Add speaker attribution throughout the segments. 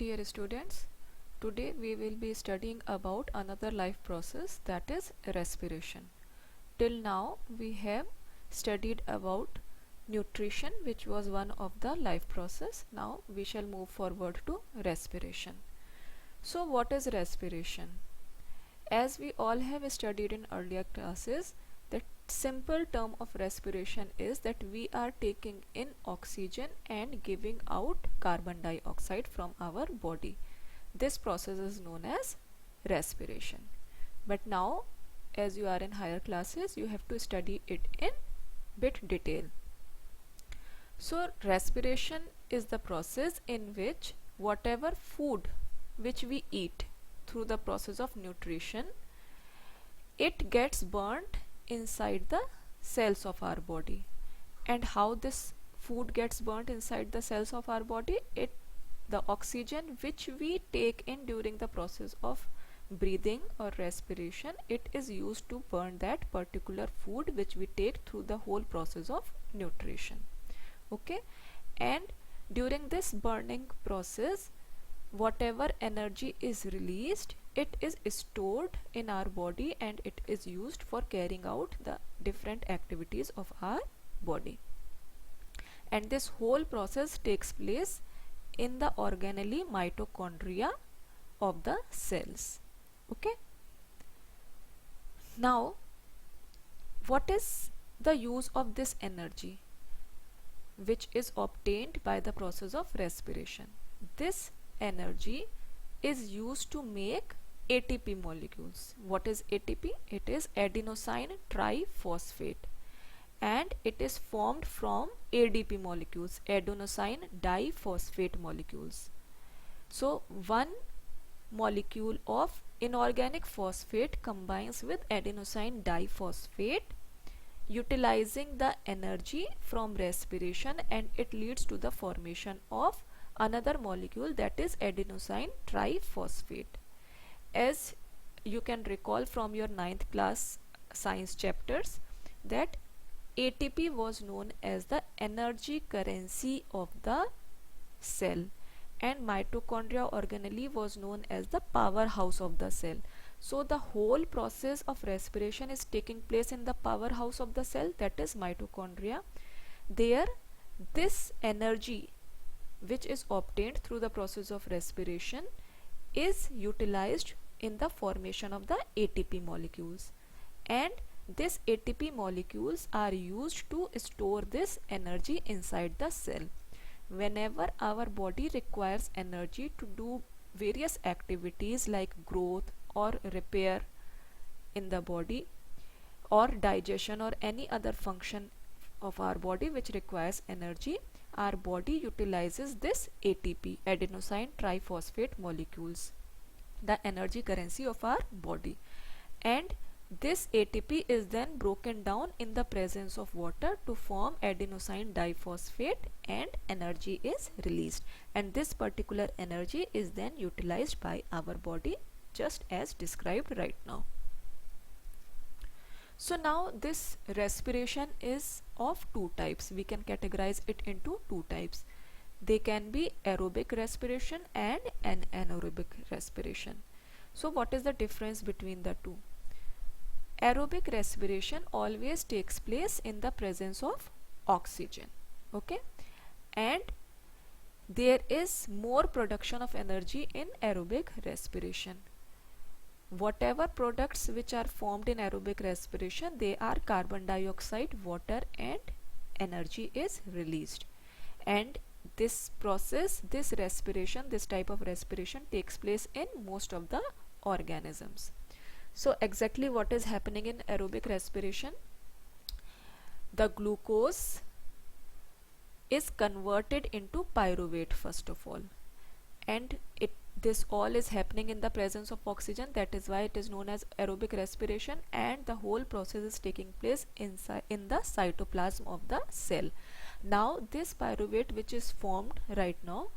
Speaker 1: dear students, today we will be studying about another life process, that is respiration. Till now we have studied about nutrition, which was one of the life process. Now we shall move forward to respiration. So what is respiration? As we all have studied in earlier classes, the simple term of respiration is that we are taking in oxygen and giving out carbon dioxide from our body. This process is known as respiration. But now, as you are in higher classes, you have to study it in bit detail. So respiration is the process in which whatever food which we eat through the process of nutrition, it gets burnt inside the cells of our body. And how this food gets burnt inside the cells of our body? The oxygen which we take in during the process of breathing or respiration, it is used to burn that particular food which we take through the whole process of nutrition. Okay, and during this burning process, whatever energy is released, it is stored in our body and it is used for carrying out the different activities of our body. And this whole process takes place in the organelle mitochondria of the cells. Okay, now what is the use of this energy which is obtained by the process of respiration? This energy is used to make ATP molecules. What is ATP? It is adenosine triphosphate, and it is formed from ADP molecules, adenosine diphosphate molecules. So one molecule of inorganic phosphate combines with adenosine diphosphate, utilizing the energy from respiration, and it leads to the formation of another molecule, that is adenosine triphosphate. As you can recall from your 9th class science chapters, that ATP was known as the energy currency of the cell, and mitochondria organelle was known as the powerhouse of the cell. So the whole process of respiration is taking place in the powerhouse of the cell, that is mitochondria. There, this energy which is obtained through the process of respiration is utilized in the formation of the ATP molecules, and these ATP molecules are used to store this energy inside the cell. Whenever our body requires energy to do various activities like growth or repair in the body, or digestion, or any other function of our body which requires energy, our body utilizes this ATP, adenosine triphosphate molecules, the energy currency of our body. And this ATP is then broken down in the presence of water to form adenosine diphosphate, and energy is released. And this particular energy is then utilized by our body, just as described right now. So now this respiration is of two types. We can categorize it into two types. They can be aerobic respiration and anaerobic respiration. So what is the difference between the two? Aerobic respiration always takes place in the presence of oxygen. Okay, and there is more production of energy in aerobic respiration. Whatever products which are formed in aerobic respiration, they are carbon dioxide, water, and energy is released. And this process, this respiration, this type of respiration takes place in most of the organisms. So exactly what is happening in aerobic respiration? The glucose is converted into pyruvate first of all, and this all is happening in the presence of oxygen. That is why it is known as aerobic respiration, and the whole process is taking place inside in the cytoplasm of the cell. Now this pyruvate which is formed right now,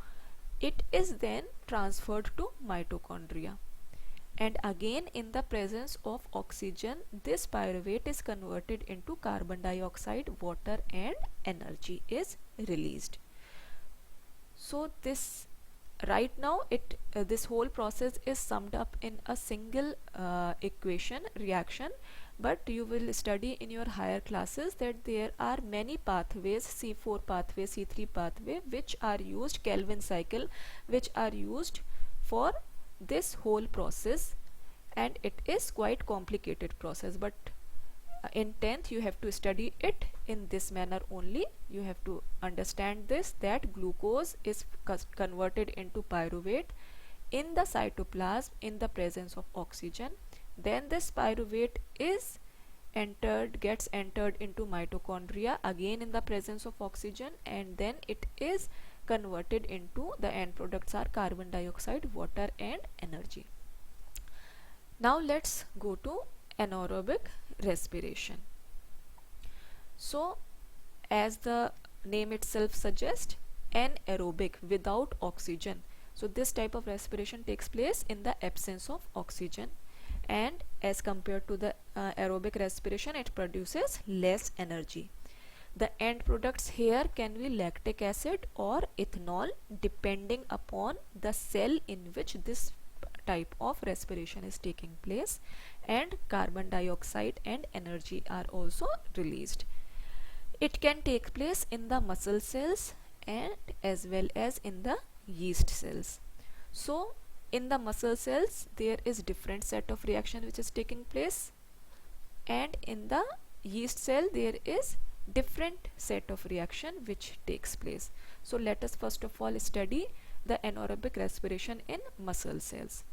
Speaker 1: it is then transferred to mitochondria, and again in the presence of oxygen, this pyruvate is converted into carbon dioxide, water, and energy is released. So this right now this whole process is summed up in a single equation reaction, but you will study in your higher classes that there are many pathways, C4 pathway, C3 pathway, which are used, Kelvin cycle, which are used for this whole process, and it is quite complicated process, but in 10th you have to study it in this manner only. You have to understand this, that glucose is converted into pyruvate in the cytoplasm in the presence of oxygen. Then this pyruvate is gets entered into mitochondria again in the presence of oxygen, and then it is converted into the end products are carbon dioxide, water and energy. Now let's go to anaerobic respiration. So as the name itself suggests, anaerobic, without oxygen. So this type of respiration takes place in the absence of oxygen, and as compared to the aerobic respiration, it produces less energy. The end products here can be lactic acid or ethanol depending upon the cell in which this type of respiration is taking place, and carbon dioxide and energy are also released. It can take place in the muscle cells and as well as in the yeast cells. So in the muscle cells there is different set of reaction which is taking place, and in the yeast cell there is different set of reaction which takes place. So let us first of all study the anaerobic respiration in muscle cells.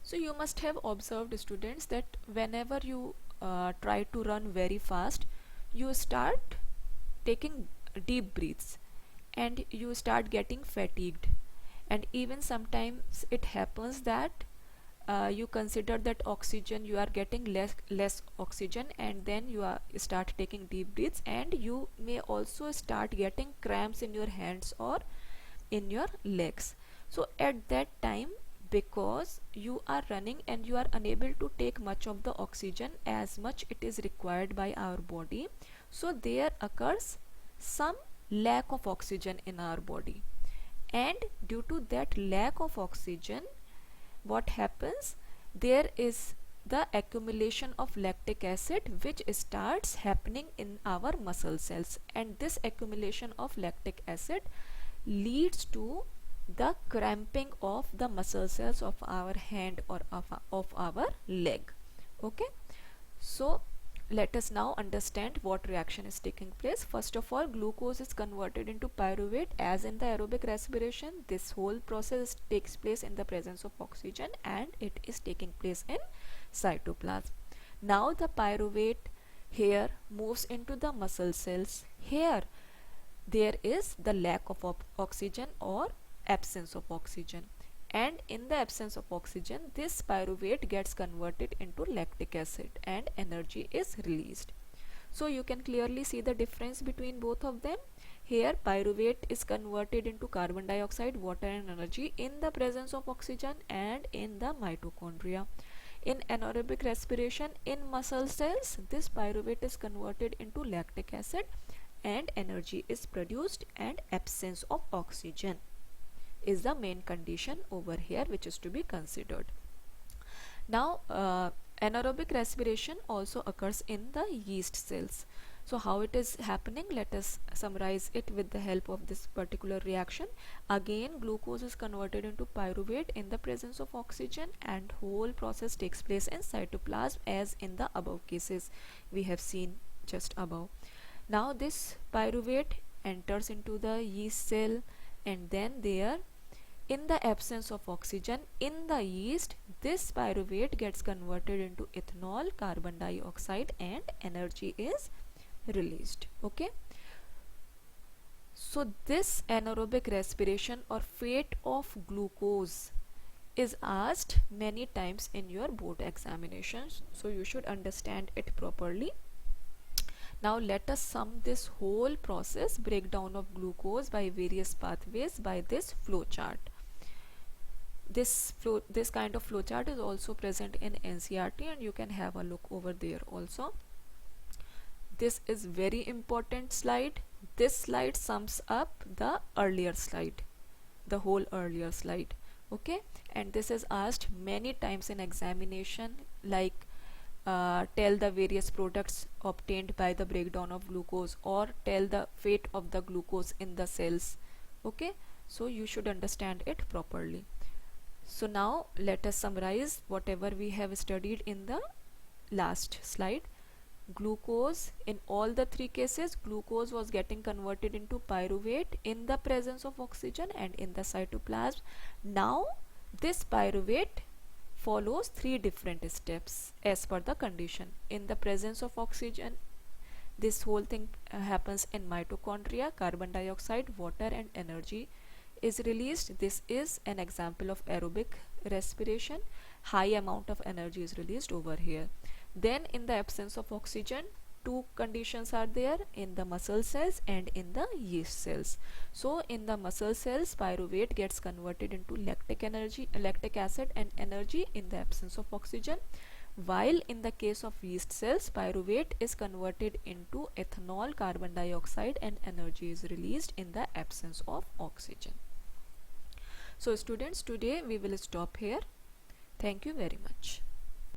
Speaker 1: So you must have observed, students, that whenever you try to run very fast, you start taking deep breaths and you start getting fatigued, and even sometimes it happens that you consider that oxygen, you are getting less oxygen, and then you start taking deep breaths, and you may also start getting cramps in your hands or in your legs. So at that time, because you are running and you are unable to take much of the oxygen as much it is required by our body, so there occurs some lack of oxygen in our body, and due to that lack of oxygen, what happens, there is the accumulation of lactic acid which starts happening in our muscle cells, and this accumulation of lactic acid leads to the cramping of the muscle cells of our hand or of our leg. Okay, so let us now understand what reaction is taking place. First of all, glucose is converted into pyruvate as in the aerobic respiration. This whole process takes place in the presence of oxygen, and it is taking place in cytoplasm. Now the pyruvate here moves into the muscle cells. Here there is the lack of oxygen or absence of oxygen, and in the absence of oxygen, this pyruvate gets converted into lactic acid and energy is released. So you can clearly see the difference between both of them. Here pyruvate is converted into carbon dioxide, water and energy in the presence of oxygen and in the mitochondria. In anaerobic respiration in muscle cells, this pyruvate is converted into lactic acid and energy is produced, and absence of oxygen is the main condition over here which is to be considered. Now anaerobic respiration also occurs in the yeast cells. So how it is happening, let us summarize it with the help of this particular reaction. Again, glucose is converted into pyruvate in the presence of oxygen, and whole process takes place in cytoplasm as in the above cases we have seen just above. Now this pyruvate enters into the yeast cell, and then there, in the absence of oxygen in the yeast, this pyruvate gets converted into ethanol, carbon dioxide and energy is released. Okay, so this anaerobic respiration or fate of glucose is asked many times in your board examinations, so you should understand it properly. Now let us sum this whole process, breakdown of glucose by various pathways, by this flow chart. This kind of flow chart is also present in NCERT, and you can have a look over there also. This is very important slide. This slide sums up the earlier slide. the whole earlier slide. Okay, and this is asked many times in examination, like tell the various products obtained by the breakdown of glucose, or tell the fate of the glucose in the cells. Okay, so you should understand it properly. So now let us summarize whatever we have studied in the last slide. Glucose, in all the three cases, glucose was getting converted into pyruvate in the presence of oxygen and in the cytoplasm. Now this pyruvate follows three different steps as per the condition. In the presence of oxygen, this whole thing happens in mitochondria. Carbon dioxide, water and energy is released. This is an example of aerobic respiration. High amount of energy is released over here. Then in the absence of oxygen, two conditions are there in the muscle cells and in the yeast cells. So in the muscle cells, pyruvate gets converted into lactic acid and energy in the absence of oxygen, while in the case of yeast cells, pyruvate is converted into ethanol, carbon dioxide and energy is released in the absence of oxygen. So students, today we will stop here. Thank you very much.